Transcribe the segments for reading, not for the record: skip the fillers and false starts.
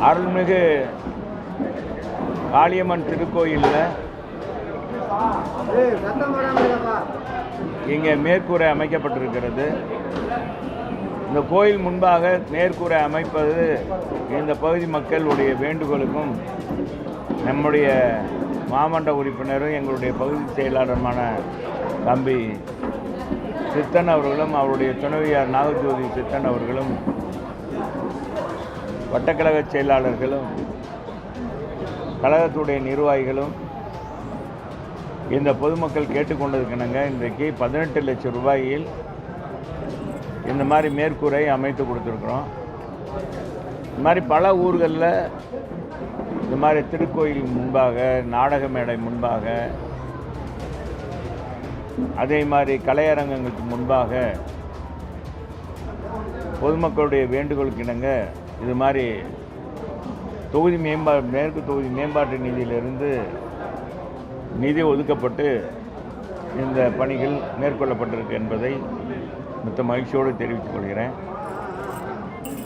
அருள்மிகு காளியம்மன் திருக்கோயிலில் இங்கே மேற்கூரை அமைக்கப்பட்டிருக்கிறது. இந்த கோயில் முன்பாக மேற்கூரை அமைப்பது இந்த பகுதி மக்களுடைய வேண்டுகோளுக்கும் நம்முடைய மாமன்ற உறுப்பினரும் எங்களுடைய பகுதி செயலாளருமான தம்பி சித்தன் அவர்களும் அவருடைய துணைவியார் நாகஜோதி சித்தன் அவர்களும் வட்டக்கழக செயலாளர்களும் கழகத்துடைய நிர்வாகிகளும் இந்த பொதுமக்கள் கேட்டுக்கொண்டிருக்கணுங்க. இன்றைக்கு 18 லட்சம் ரூபாயில் இந்த மாதிரி மேற்கூரை அமைத்து கொடுத்துருக்குறோம். இந்த மாதிரி பல ஊர்களில் இந்த மாதிரி திருக்கோயில் முன்பாக, நாடக மேடை முன்பாக, அதே மாதிரி கலையரங்கங்களுக்கு முன்பாக பொதுமக்களுடைய வேண்டுகோளுக்கு இணங்க இது மாதிரி தொகுதி மேற்கு தொகுதி மேம்பாட்டு நிதியிலிருந்து நிதி ஒதுக்கப்பட்டு இந்த பணிகள் மேற்கொள்ளப்பட்டிருக்கு என்பதை மிக்க மகிழ்ச்சியோடு தெரிவித்துக் கொள்கிறேன்.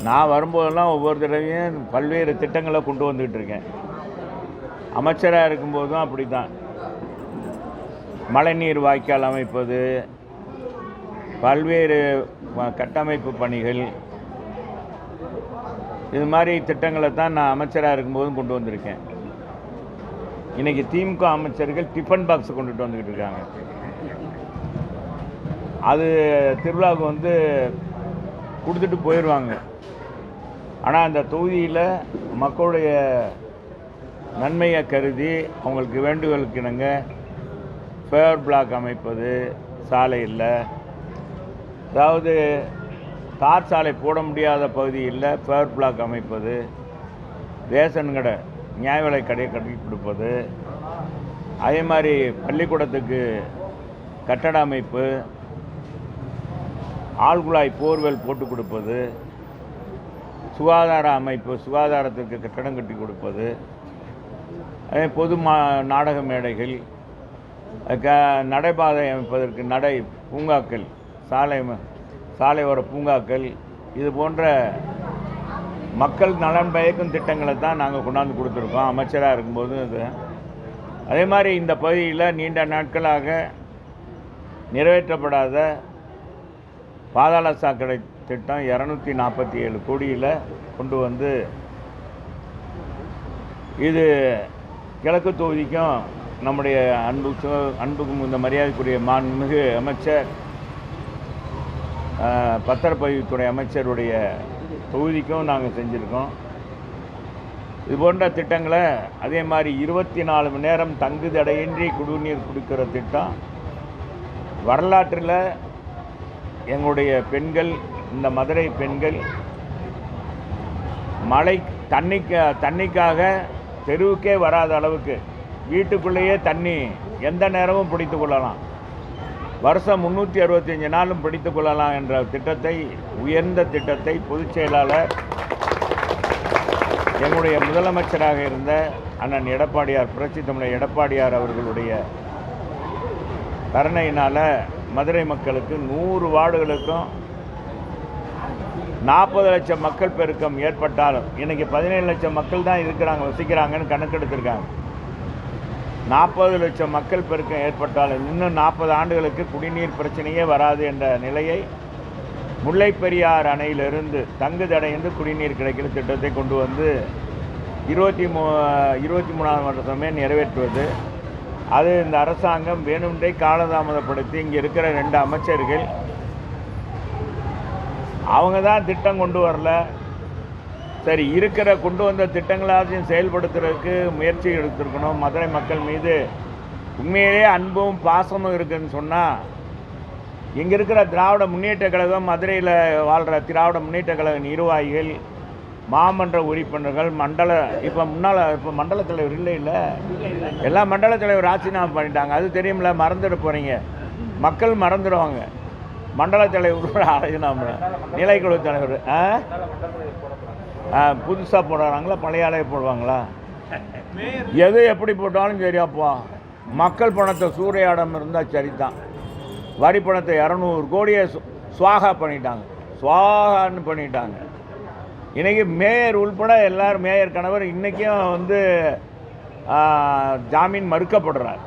நான் வரும்போதெல்லாம் ஒவ்வொரு தடவையும் பல்வேறு திட்டங்களை கொண்டு வந்துக்கிட்டு இருக்கேன். அமைச்சராக இருக்கும்போதும் அப்படி தான். மழைநீர் வாய்க்கால் அமைப்பது, பல்வேறு கட்டமைப்பு பணிகள், இது மாதிரி திட்டங்களை தான் நான் அமைச்சராக இருக்கும்போதும் கொண்டு வந்திருக்கேன். இன்றைக்கி திமுக அமைச்சர்கள் டிஃபன் பாக்ஸ் கொண்டுட்டு வந்துக்கிட்டு இருக்காங்க. அது திருவிழாவுக்கு வந்து கொடுத்துட்டு போயிடுவாங்க. ஆனால் அந்த தொகுதியில் மக்களுடைய நன்மையை கருதி அவங்களுக்கு வேண்டுகோளுக்கு இணங்க ஃபேவர் பிளாக் அமைப்பது, சாலையில் அதாவது தார் சாலை போட முடியாத பகுதியில் ஃபேவர் பிளாக் அமைப்பது, ரேஷன் கடை நியாய விலை கடையை கட்டி கொடுப்பது, அதே மாதிரி பள்ளிக்கூடத்துக்கு கட்டட அமைப்பு, ஆழ்குழாய் போர்வெல் போட்டு கொடுப்பது, சுகாதார அமைப்பு, சுகாதாரத்திற்கு கட்டடம் கட்டி கொடுப்பது, அதே பொது நாடக மேடைகள், நடைபாதை அமைப்பதற்கு நடை பூங்காக்கள், சாலையோர பூங்காக்கள், இது போன்ற மக்கள் நலன் பயக்கும் திட்டங்களை தான் நாங்கள் கொண்டாந்து கொடுத்துருக்கோம் அமைச்சராக இருக்கும்போது. இது அதே மாதிரி இந்த பகுதியில் நீண்ட நாட்களாக நிறைவேற்றப்படாத பாதாள சாக்கடை திட்டம் 247 கோடியில் கொண்டு வந்து இது கிழக்கு தொகுதிக்கும் நம்முடைய அன்புக்கும் இந்த மரியாதைக்குரிய மாண்புமிகு அமைச்சர் பத்திரப்பதிவுத்துறை அமைச்சருடைய தொகுதிக்கும் நாங்கள் செஞ்சுருக்கோம். இது போன்ற திட்டங்களை அதே மாதிரி 24 மணி நேரம் தங்கு தடையின்றி குடிநீர் கொடுக்கிற திட்டம் வரலாற்றில் எங்களுடைய பெண்கள், இந்த மதுரை பெண்கள் மழை தண்ணிக்காக தெருவுக்கே வராத அளவுக்கு வீட்டுக்குள்ளேயே தண்ணி எந்த நேரமும் பிடித்து கொள்ளலாம், வருஷம் 365 நாளும் பிடித்து கொள்ளலாம் என்ற திட்டத்தை, உயர்ந்த திட்டத்தை பொதுச் செயலாளர் எங்களுடைய முதலமைச்சராக இருந்த அண்ணன் எடப்பாடியார், புரட்சி தமிழர் எடப்பாடியார் அவர்களுடைய கருணையினால் மதுரை மக்களுக்கு 100 வார்டுகளுக்கும் 40 லட்சம் மக்கள் பெருக்கம் ஏற்பட்டாலும், இன்றைக்கி 17 லட்சம் மக்கள் தான் இருக்கிறாங்க, வசிக்கிறாங்கன்னு கணக்கெடுத்திருக்காங்க. 40 லட்சம் மக்கள் பெருக்கம் ஏற்பட்டாலும் இன்னும் 40 ஆண்டுகளுக்கு குடிநீர் பிரச்சனையே வராது என்ற நிலையை முல்லை பெரியார் அணையிலிருந்து தங்கு தடையின்றி குடிநீர் கிடைக்கிற திட்டத்தை கொண்டு வந்து 23ஆம் வருஷமே நிறைவேற்றுவது. அது இந்த அரசாங்கம் வேணும்ன்றே காலதாமதப்படுத்தி இங்கே இருக்கிற 2 அமைச்சர்கள் அவங்க தான் திட்டம் கொண்டு வரல. சரி, இருக்கிற கொண்டு வந்த திட்டங்களாச்சும் செயல்படுத்துறதுக்கு முயற்சி எடுத்துருக்கணும். மதுரை மக்கள் மீது உண்மையிலேயே அன்பும் பாசமும் இருக்குதுன்னு சொன்னால் இங்கே இருக்கிற திராவிட முன்னேற்ற கழகம், மதுரையில் வாழ்கிற திராவிட முன்னேற்ற கழக நிர்வாகிகள், மாமன்ற உறுப்பினர்கள், இப்போ மண்டல தலைவர் இல்லை, எல்லா மண்டல தலைவர் ராஜினாமா பண்ணிட்டாங்க. அது தெரியுமில்ல, மறந்துட போகிறீங்க, மக்கள் மறந்துடுவாங்க. மண்டல தலைவர் ராஜினாமா, நிலைக்குழு தலைவர் புதுசாக போடுறாங்களா, பழைய ஆளையே போடுவாங்களா? எது எப்படி போட்டாலும் சரியாப்பா, மக்கள் பணத்தை சூறையாடம் இருந்தால் சரிதான். வரி பணத்தை 200 கோடியை சுவாகான்னு பண்ணிட்டாங்க. இன்றைக்கி மேயர் உள்பட எல்லாரும், மேயர் கணவர் இன்றைக்கும் வந்து ஜாமீன் மறுக்கப்படுறார்.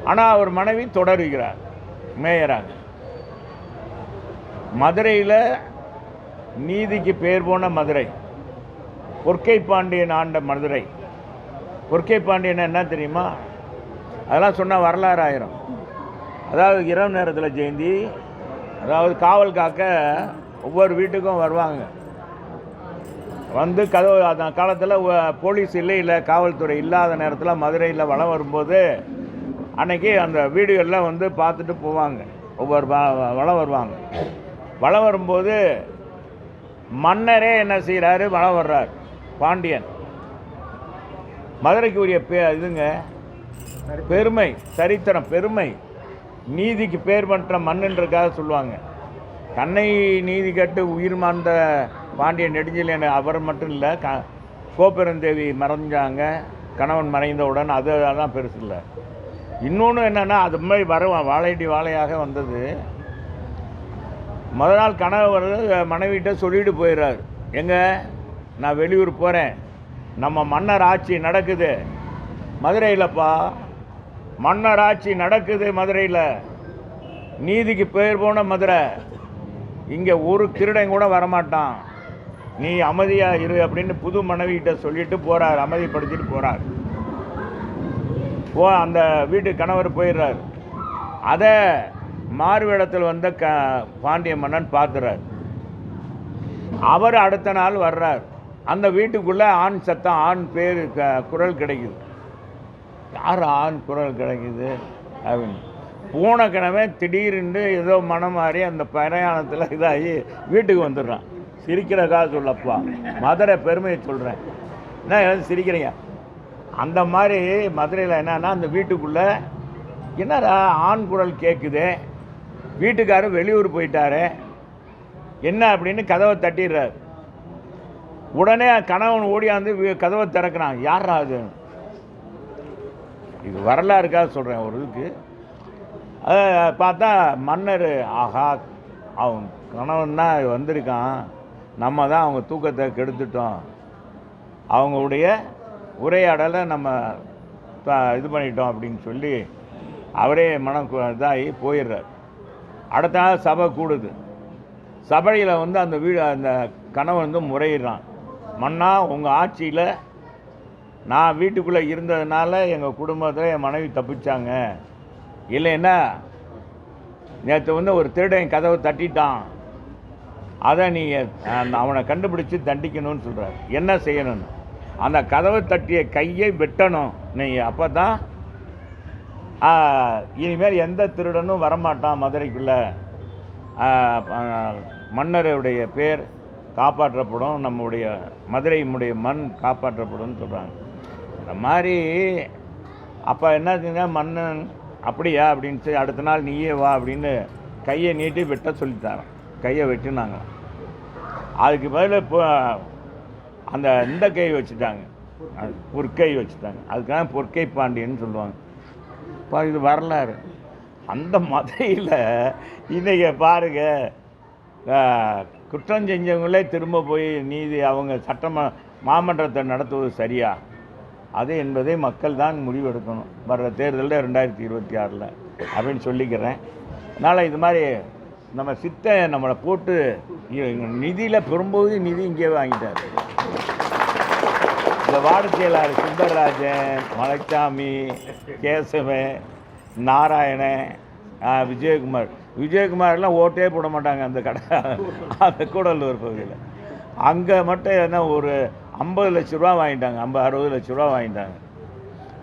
ஆனால் அவர் மனைவி தொடருகிறார் மேயராக. மதுரையில் நீதிக்கு பேர் போன மதுரை, பொற்கை பாண்டியன் ஆண்ட மதுரை. பொற்கை பாண்டியன் என்ன தெரியுமா? அதெல்லாம் சொன்னால் வரலாறு ஆயிரும். அதாவது இரவு நேரத்தில் ஜெயந்தி, அதாவது காவல் காக்க ஒவ்வொரு வீட்டுக்கும் வருவாங்க. வந்து கதவு அந்த காலத்தில் போலீஸ் இல்லை, காவல்துறை இல்லாத நேரத்தில் மதுரையில் வளம் வரும்போது அன்னைக்கு அந்த வீடுகளில் வந்து பார்த்துட்டு போவாங்க. ஒவ்வொரு வளம் வருவாங்க. வளம் வரும்போது மன்னரே என்ன செய்கிறாரு, வளம் வர்றார் பாண்டியன். மதுரைக்கு உரிய இதுங்க பெருமை, சரித்திரம், பெருமை. நீதிக்கு பேர் பற்ற மண்ணுன்றதுக்காக சொல்லுவாங்க. தன்னை நீதி கட்டு உயிர் மார்ந்த பாண்டியன் நெடுஞ்செழியன் அவர் மட்டும் இல்லை, கோப்பெருந்தேவி மறைஞ்சாங்க, கணவன் மறைந்தவுடன் அதெல்லாம் பெருசு இல்லை. இன்னொன்று என்னென்னா, அது மாதிரி வாழையடி வாழையாக வந்தது. முதல் நாள் கணவர் மனைவிட்ட சொல்லிட்டு போயிடுறாரு, எங்க நான் வெளியூர் போகிறேன், நம்ம மன்னர் ஆட்சி நடக்குது மதுரையிலப்பா, மன்னர் ஆட்சி நடக்குது மதுரையில், நீதிக்கு பேர் போன மதுரை, இங்கே ஒரு திருடன் கூட வரமாட்டான், நீ அமைதியாக இரு அப்படின்னு புது மனைவிகிட்ட சொல்லிட்டு போகிறார், அமைதிப்படுத்திட்டு போகிறார். அந்த வீட்டு கணவர் போயிடுறார். அதை மாறுவேடத்தில் வந்த பாண்டிய மன்னன் பார்த்துறார். அவர் அடுத்த நாள் வர்றார். அந்த வீட்டுக்குள்ளே ஆண் சத்தம், ஆண் பேர் குரல் கிடைக்குது. யார் ஆண் குரல் கிடைக்குது அப்படின்னு போன கிழமை திடீர்னு ஏதோ மனம் மாறி அந்த பிரயாணத்தில் இதாகி வீட்டுக்கு வந்துடுறான். சிரிக்கிறக்கா சொல்லப்பா, மதுரை பெருமையை சொல்கிறேன், என்ன சிரிக்கிறீங்க? அந்த மாதிரி மதுரையில் என்னன்னா, அந்த வீட்டுக்குள்ளே என்னடா ஆண் குரல் கேட்குது, வீட்டுக்காரர் வெளியூர் போயிட்டாரு என்ன அப்படின்னு கதவை தட்டிடுறார். உடனே கணவன் ஓடியாந்து கதவை திறக்கிறான். யாரா அது? இது வரலாறுக்காக சொல்கிறேன். ஒரு இதுக்கு பார்த்தா மன்னர், ஆஹா அவன் கணவன் தான் வந்திருக்கான், நம்ம தான் அவங்க தூக்கத்தை கெடுத்துட்டோம், அவங்களுடைய உரையாடலை நம்ம இது பண்ணிட்டோம் அப்படின்னு சொல்லி அவரே மனம் இதாகி போயிடுறார். அடுத்த நாள் சபை கூடுது. சபையில் வந்து அந்த அந்த கணவன் வந்து முறையிடுறான், மன்னா உங்கள் ஆட்சியில் நான் வீட்டுக்குள்ளே இருந்ததுனால எங்கள் குடும்பத்தில் என் மனைவி தப்பிச்சாங்க, இல்லைன்னா நேற்று வந்து ஒரு திருடன் கதவை தட்டிட்டான், அதை நீங்கள் அவனை கண்டுபிடிச்சி தண்டிக்கணும்னு சொல்கிறார். என்ன செய்யணும்னு, அந்த கதவை தட்டிய கையை வெட்டணும் நீங்கள், அப்போ தான் இனிமேல் எந்த திருடனும் வரமாட்டான் மதுரைக்குள்ளே, மன்னருடைய பேர் காப்பாற்றப்படும், நம்முடைய மதுரையினுடைய மண் காப்பாற்றப்படும் சொல்கிறாங்க. இந்த மாதிரி அப்போ என்ன செஞ்சால் மன்னன் அப்படியா அப்படின்னு சொல்லி அடுத்த நாள் நீயே வா அப்படின்னு கையை நீட்டி வெட்ட சொல்லித்தாரன். கையை வெட்டினாங்க. அதுக்கு பதில் இப்போ அந்த இந்த கை வச்சுட்டாங்க, பொற்கை வச்சுட்டாங்க. அதுக்காக பொற்கை பாண்டியன்னு சொல்லுவாங்க. இப்போ இது வரலாறு. அந்த மதுரையில் இன்றைக்கி பாருங்க, குற்றம் செஞ்சவங்களே திரும்ப போய் நீதி அவங்க மாமன்றத்தை நடத்துவது சரியா? அது என்பதை மக்கள் தான் முடிவெடுக்கணும் வர்ற தேர்தலில் 2026 அப்படின்னு சொல்லிக்கிறேன். அதனால் இது மாதிரி நம்ம நம்மளை போட்டு நிதியில் பெரும்போது நிதி இங்கே வாங்கிட்டார். இந்த வார்டு செயலாளர் சுந்தரராஜன், மலைச்சாமி, கேசவன், நாராயணன், விஜயகுமார்லாம் ஓட்டே போட மாட்டாங்க அந்த அந்த கூடலூர் பகுதியில். அங்கே மட்டும் என்ன ஒரு 50 லட்ச ரூபா வாங்கிட்டாங்க, 50-60 லட்ச ரூபா வாங்கிட்டாங்க.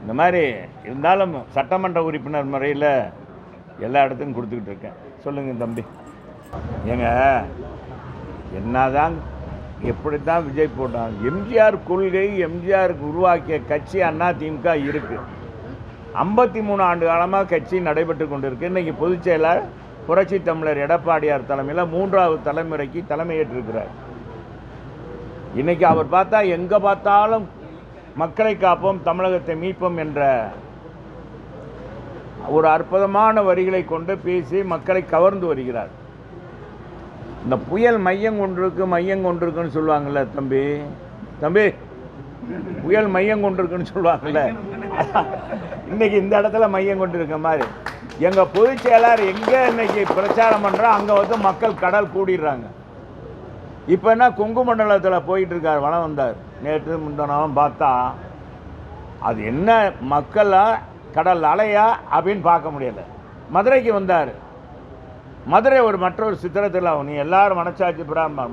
இந்த மாதிரி இருந்தாலும் சட்டமன்ற உறுப்பினர் முறையில் எல்லா இடத்துக்கும் கொடுத்துக்கிட்டு இருக்கேன். சொல்லுங்கள் தம்பி. ஏங்க என்னதான் எப்படி தான் விஜய் போட்டாங்க, எம்ஜிஆர் கொள்கை, எம்ஜிஆருக்கு உருவாக்கிய கட்சி அதிமுக இருக்குது. 53 ஆண்டு காலமாக கட்சி நடைபெற்று கொண்டு இருக்குது. இன்றைக்கி பொதுச் செயலாளர் புரட்சி தமிழர் எடப்பாடியார் தலைமையில் 3வது தலைமுறைக்கு தலைமையேற்றிருக்கிறார். இன்றைக்கி அவர் பார்த்தா எங்கே பார்த்தாலும் மக்களை காப்போம், தமிழகத்தை மீட்போம் என்ற ஒரு அற்புதமான வரிகளை கொண்டு பேசி மக்களை கவர்ந்து வருகிறார். இந்த புயல் மையம் கொண்டிருக்குன்னு சொல்லுவாங்கள்ல தம்பி புயல் மையம் கொண்டிருக்குன்னு சொல்லுவாங்கள்ல, இன்னைக்கு இந்த இடத்துல மையம் கொண்டிருக்க மாதிரி எங்கள் பொதுச் செயலாளர் எங்கே இன்னைக்கு பிரச்சாரம் பண்ணுறோம் அங்கே வந்து மக்கள் கடல் கூடிடுறாங்க. இப்போ என்ன கொங்கு மண்டலத்தில் போயிட்டு இருக்கார், வளம் வந்தார் நேற்று முந்தினாலும் பார்த்தா அது என்ன மக்களா கடல் அலையா அப்படின்னு பார்க்க முடியலை. மதுரைக்கு வந்தார், மதுரை மற்றொரு சித்திரத்தில் நீ எல்லாரும் மனச்சாட்சி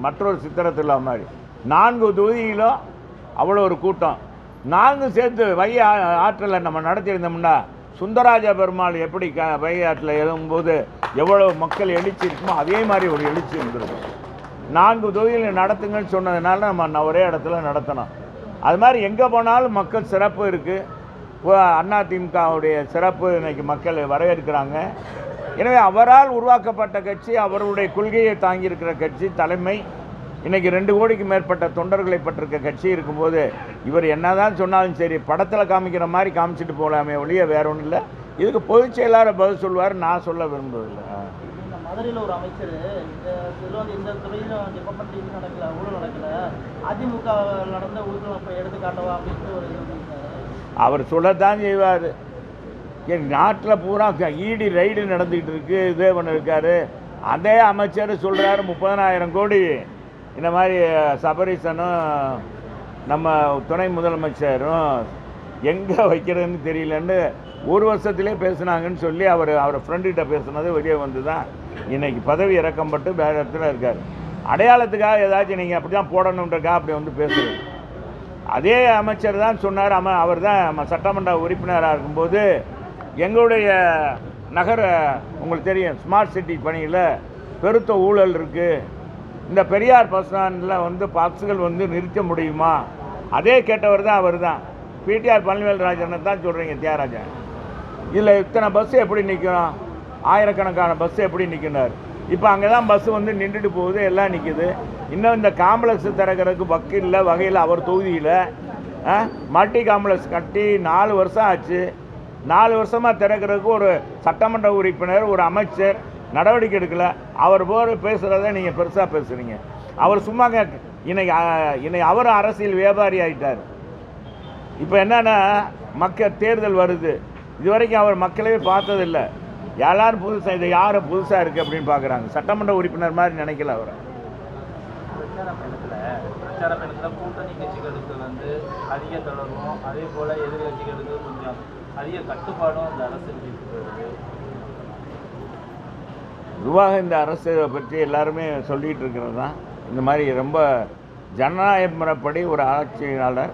மற்றொரு சித்திரத்தில் மாதிரி 4 தொகுதியிலும் அவ்வளோ ஒரு கூட்டம். 4 சேர்த்து வைகை ஆற்றில் நம்ம நடத்தியிருந்தோம்னா சுந்தராஜ பெருமாள் எப்படி வைகை ஆற்றில் எழுதும்போது எவ்வளோ மக்கள் எழுச்சி இருக்குமோ அதே மாதிரி ஒரு எழுச்சி இருந்திருக்கும். 4 தொகுதியில் நடத்துங்கன்னு சொன்னதுனால நம்ம ஒரே இடத்துல நடத்தணும். அது மாதிரி எங்கே போனாலும் மக்கள் சிறப்பு இருக்குது. இப்போ அதிமுகவுடைய சிறப்பு இன்றைக்கி மக்கள் வரவேற்கிறாங்க. எனவே அவரால் உருவாக்கப்பட்ட கட்சி, அவருடைய கொள்கையை தாங்கியிருக்கிற கட்சி, தலைமை இன்றைக்கி 2 கோடிக்கு மேற்பட்ட தொண்டர்களை பற்றிருக்க கட்சி இருக்கும்போது இவர் என்ன தான் சொன்னாலும் சரி படத்தில் காமிக்கிற மாதிரி காமிச்சிட்டு போகலாமே ஒழிய வேற ஒன்றும் இல்லை. இதுக்கு பொதுச் செயலாளர் பதில் சொல்வார், நான் சொல்ல விரும்புவதில்லை. மதுரையில் ஒரு அமைச்சர் இந்த துறையில் டிபார்ட்மெண்ட் நடக்கல, ஊழல் நடக்கல, அதிமுக நடந்த ஊழல் எடுத்து காட்டவா அப்படின்ட்டு ஒரு அவர் சொல்லத்தான் செய்வார். நாட்டில் பூரா ஈடி ரைடு நடந்துக்கிட்டு இருக்கு, இதே பண்ணிருக்காரு. அதே அமைச்சர் சொல்கிறாரு 30,000 கோடி இந்த மாதிரி சபரீசனும் நம்ம துணை முதலமைச்சரும் எங்கே வைக்கிறதுன்னு தெரியலன்னு 1 வருஷத்துலேயே பேசுனாங்கன்னு சொல்லி அவர் ஃப்ரெண்டுகிட்ட பேசுனது வெளியே வந்து தான் இன்றைக்கி பதவி இறக்கப்பட்டு வேறு இடத்துல இருக்கார். அடையாளத்துக்காக ஏதாச்சும் நீங்கள் அப்படி தான் போடணுன்றக்கா அப்படி வந்து பேசுகிறது. அதே அமைச்சர் தான் சொன்னார், அவர் தான் நம்ம சட்டமன்ற உறுப்பினராக இருக்கும்போது எங்களுடைய நகர உங்களுக்கு தெரியும் ஸ்மார்ட் சிட்டி பணியில் பெருத்த ஊழல் இருக்குது, இந்த பெரியார் பஸ் ஸ்டாண்டில் வந்து பஸ்ஸுகள் வந்து நிறுத்த முடியுமா, அதே கேட்டவர் தான் அவர் தான். பிடிஆர் பழனிவேல்ராஜனை தான் சொல்கிறீங்க தியாகராஜன். இதில் இத்தனை பஸ்ஸு எப்படி நிற்கணும், ஆயிரக்கணக்கான பஸ்ஸு எப்படி நிற்கினார். இப்போ அங்கே தான் பஸ்ஸு வந்து நின்றுட்டு போகுது, எல்லாம் நிற்கிது. இன்னும் இந்த காம்ப்ளெக்ஸ் திறக்கிறதுக்கு வக்கீலில் வகையில் அவர் தொகுதியில் மல்டி காம்ப்ளெக்ஸ் கட்டி 4 வருஷம் ஆச்சு. 4 வருஷமாக திறக்கிறதுக்கு ஒரு சட்டமன்ற உறுப்பினர், ஒரு அமைச்சர் நடவடிக்கை எடுக்கலை. அவர் பேசுகிறத நீங்கள் பெருசாக பேசுகிறீங்க. அவர் சும்மா இன்னைக்கு அவர் அரசியல் வியாபாரி ஆகிட்டார். இப்போ என்னென்னா மக்கள் தேர்தல் வருது, இதுவரைக்கும் அவர் மக்களவே பார்த்ததில்லை. எல்லாரும் புதுசாக இதை யார் புதுசாக இருக்குது அப்படின்னு பார்க்குறாங்க. சட்டமன்ற உறுப்பினர் மாதிரி நினைக்கல அவர். பிரச்சார பயணத்தில் கூட்டணி கட்சிகளுக்கு வந்து அதிக தொடர்பும் அதே போல் எதிர்கட்சிகளுக்கு கொஞ்சம் அதிக கட்டுப்பாடும் இந்த அரசு பொதுவாக இந்த அரசை பற்றி எல்லாருமே சொல்லிகிட்டு இருக்கிறது தான். இந்த மாதிரி ரொம்ப ஜனநாயக முறைப்படி ஒரு ஆட்சியாளர்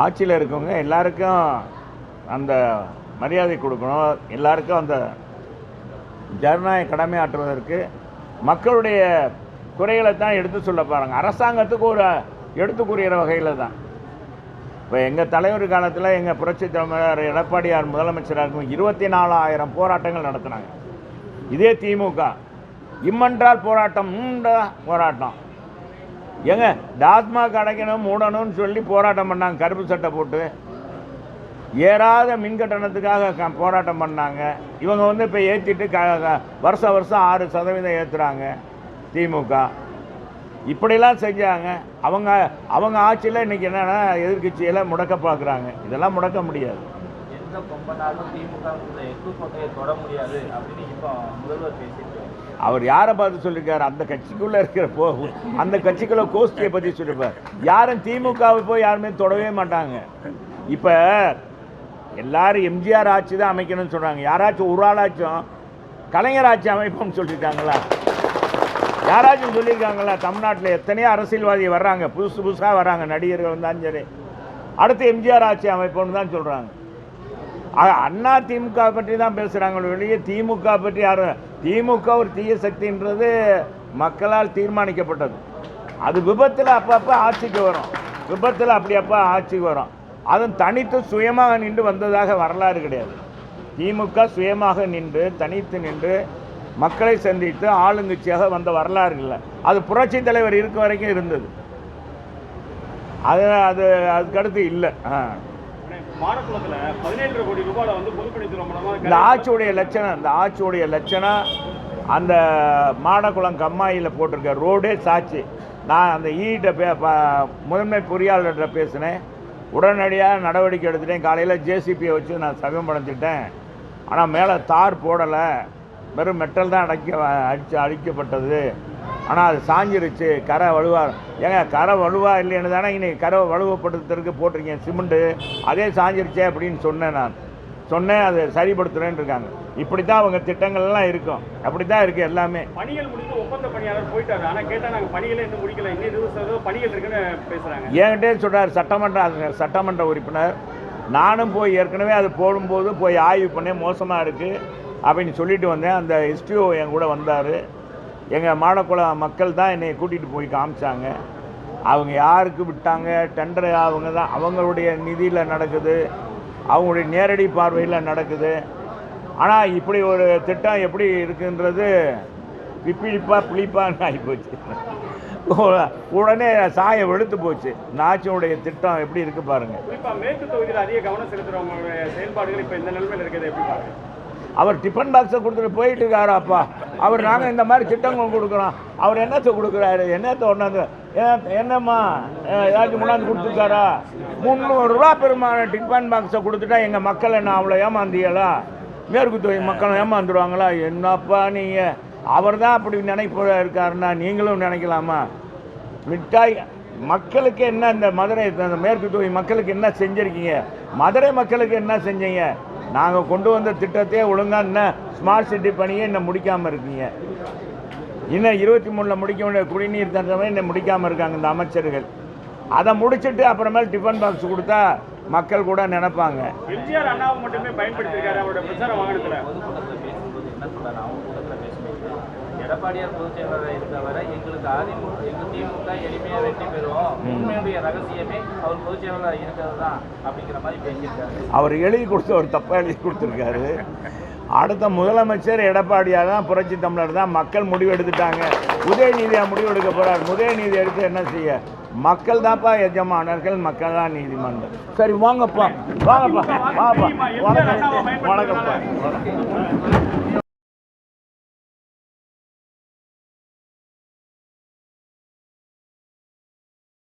ஆட்சியில் இருக்கவங்க எல்லாருக்கும் அந்த மரியாதை கொடுக்கணும், எல்லாருக்கும் அந்த ஜனநாயக கடமை ஆற்றுவதற்கு மக்களுடைய குறைகளை தான் எடுத்து சொல்ல பாருங்க. அரசாங்கத்துக்கு ஒரு எடுத்துக்கூறுகிற வகையில் தான். இப்போ எங்கள் தலைவர் காலத்தில் எங்கள் புரட்சி தலைவர் எடப்பாடியார் முதலமைச்சராக இருக்கும் 24,000 போராட்டங்கள் நடத்தினாங்க. இதே திமுக இம்மென்றால் போராட்டம் போராட்டம் ஏங்க டாஸ்மாக் அடைக்கணும் மூடணும்னு சொல்லி போராட்டம் பண்ணாங்க. கருப்பு சட்டை போட்டு ஏறாத மின் கட்டணத்துக்காக போராட்டம் பண்ணாங்க. இவங்க வந்து இப்போ ஏற்றிட்டு வருஷம் 6% ஏற்றுறாங்க திமுக. இப்படிலாம் செஞ்சாங்க. அவங்க ஆட்சியில் இன்றைக்கி என்னென்னா எதிர்கட்சியெல்லாம் முடக்க பார்க்குறாங்க. இதெல்லாம் முடக்க முடியாது. எந்த கொம்பனாலும் திமுக எக்கு தொட முடியாது அப்படின்னு இப்போ முதல்வர் பேசியிருக்காரு. அவர் யாரை பார்த்து சொல்லியிருக்காரு? அந்த கட்சிக்குள்ளே இருக்கிற அந்த கட்சிக்குள்ளே கோஷ்டியை பற்றி சொல்லியிருப்பார். யாரும் திமுகவை போய் யாருமே தொடவே மாட்டாங்க. இப்போ எல்லாரும் எம்ஜிஆர் ஆட்சி தான் அமைக்கணும்னு சொல்கிறாங்க. யாராச்சும் ஒரு ஆளாச்சும் கலைஞர் ஆட்சி அமைப்போம்னு சொல்லிட்டாங்களா? யாராச்சும் சொல்லியிருக்காங்களா? தமிழ்நாட்டில் எத்தனையோ அரசியல்வாதி வர்றாங்க, புதுசாக வர்றாங்க, நடிகர்கள் வந்தாலும் சரி, அடுத்து எம்ஜிஆர் ஆட்சி அமைப்போம்னு தான் சொல்கிறாங்க. அண்ணா திமுக பற்றி தான் பேசுகிறாங்க வெளியே திமுக பற்றி யாரும். திமுக ஒரு தீய சக்தின்றது மக்களால் தீர்மானிக்கப்பட்டது. அது விபத்தில் அப்பப்போ ஆட்சிக்கு வரும், விபத்தில் அப்படி அப்போ ஆட்சிக்கு வரும். அதுவும் தனித்து சுயமாக நின்று வந்ததாக வரலாறு கிடையாது. திமுக சுயமாக நின்று தனித்து நின்று மக்களை சந்தித்து ஆளுங்கட்சியாக வந்த வரலாறு இல்லை. அது புரட்சி தலைவர் இருக்க வரைக்கும் இருந்தது. அதுக்கடுத்து இல்லை. மாடக்குளத்தில் 17 கோடி ரூபாயில் வந்து பொதுப்பணித்துறை மூலமாக இந்த ஆட்சியுடைய லட்சணம் அந்த மாடக்குளம் கம்மாயில் போட்டிருக்க ரோடே சாட்சி. நான் அந்த முதன்மை பொறியாளர்கிட்ட பேசினேன். உடனடியாக நடவடிக்கை எடுத்துட்டேன். காலையில் ஜேசிபியை வச்சு நான் சமயம் படைச்சிட்டேன். ஆனால் மேலே தார் போடலை, வெறும் மெட்டல் தான் அடிக்கப்பட்டது. ஆனால் அது சாஞ்சிருச்சு, கரை வலுவா. ஏங்க கரை வலுவா இல்லைன்னு தானே இன்னைக்கு கரை வலுவப்படுத்துறதுக்கு போட்டிருக்கேன் சிமெண்ட்டு, அதே சாஞ்சிருச்சே அப்படின்னு சொன்னேன். நான் சொன்னேன் அதை சரிப்படுத்துகிறேன்னு இருக்காங்க. இப்படி தான் அவங்க திட்டங்கள்லாம் இருக்கும், அப்படி தான் இருக்குது எல்லாமே. பணிகள் முடிந்து ஒப்பந்த பணியாளர் போயிட்டாரு. ஆனால் கேட்டால் நாங்கள் பணிகளை இன்னும் முடிக்கல, இன்னும் 20% பணிகள் இருக்குன்னு பேசுகிறாங்க. என்கிட்டே சொல்கிறார் சட்டமன்ற உறுப்பினர். நானும் போய் ஏற்கனவே அது போடும்போது போய் ஆய்வு பண்ணேன், மோசமாக இருக்குது அப்படின்னு சொல்லிட்டு வந்தேன். அந்த எஸ்டிஓ என் கூட வந்தார். எங்கள் மாடக்குளம் மக்கள் தான் என்னை கூட்டிகிட்டு போய் காமிச்சாங்க. அவங்க யாருக்கு விட்டாங்க டெண்டர், அவங்க தான் அவங்களுடைய நிதியில் நடக்குது, அவங்களுடைய நேரடி பார்வையில் நடக்குது. ஆனால் இப்படி ஒரு திட்டம் எப்படி இருக்குன்றது புளிப்பான்னு ஆகிப்போச்சு. உடனே சாயம் வெளுத்து போச்சு. நாச்சினுடைய திட்டம் எப்படி இருக்கு பாருங்க. குறிப்பாக மேற்கு தொகுதியில் அதிக கவனம் செலுத்துறவங்களுடைய செயல்பாடுகள் இப்போ இந்த நிலைமையில் இருக்கிறது எப்படி பாருங்க. அவர் டிஃபன் பாக்ஸை கொடுத்துட்டு போயிட்டு இருக்காரு. அப்பா அவர் நாங்கள் இந்த மாதிரி திட்டங்கள் கொடுக்குறோம், அவர் என்னத்தை கொடுக்குறாரு, என்னத்தை ஒன்றாந்து என்னம்மா ஏதாச்சும் கொண்டாந்து கொடுத்துருக்காரா? 300 ரூபா பெருமான டிஃபன் பாக்ஸை கொடுத்துட்டா எங்கள் மக்கள் என்ன அவ்வளோ ஏமாந்தீங்களா? மேற்கு தொகுதி மக்கள் ஏமாந்துருவாங்களா? என்னப்பா நீங்கள், அவர் தான் அப்படி நினைப்பு இருக்காருன்னா நீங்களும் நினைக்கலாமா? மிட்டாய் மக்களுக்கு என்ன, இந்த மதுரை இந்த மேற்கு தொகுதி மக்களுக்கு என்ன செஞ்சுருக்கீங்க? மதுரை மக்களுக்கு என்ன செஞ்சீங்க? நாங்கள் கொண்டு வந்த திட்டத்தையே ஒழுங்காக இன்னும் ஸ்மார்ட் சிட்டி பணியே இன்னும் முடிக்காமல் இருக்கீங்க. இன்னும் 23 முடிக்க வேண்டிய குடிநீர் திட்டமே இன்னும் முடிக்காமல் இருக்காங்க இந்த அமைச்சர்கள். அதை முடிச்சுட்டு அப்புறமேல் டிஃபன் பாக்ஸ் கொடுத்தா மக்கள் கூட நினைப்பாங்க. எம்ஜிஆர் அண்ணாவை மட்டுமே பயன்படுத்தியிருக்காரு அவரோட பிரச்சார வாகனத்தில். எடப்பாடியார் பொதுச் செயலாளராக இருந்தவரை எங்களுக்கு எங்கள் திமுக எளிமையாக வெற்றி பெறும், உண்மையுடைய ரகசியமே அவர் பொதுச் செயலாளராக இருக்கிறது தான் அப்படிங்கிற மாதிரி பேசியிருக்காரு. அவர் எழுதி கொடுத்து ஒரு தப்பாக எழுதி கொடுத்துருக்காரு. அடுத்த முதலமைச்சர் எடப்பாடியார் தான், புரட்சி தமிழர் தான். மக்கள் முடிவு எடுத்துட்டாங்க. உதயநிதியாக முடிவு எடுக்க போகிறார். உதயநிதி எடுத்து என்ன செய்ய? மக்கள் தான்ப்பா எஜமானர்கள், மக்கள் தான் நீதிமன்றம். சரி வாங்கப்பா, வாங்கப்பா, வாங்கப்பா, வணக்கம், வணக்கம்ப்பா.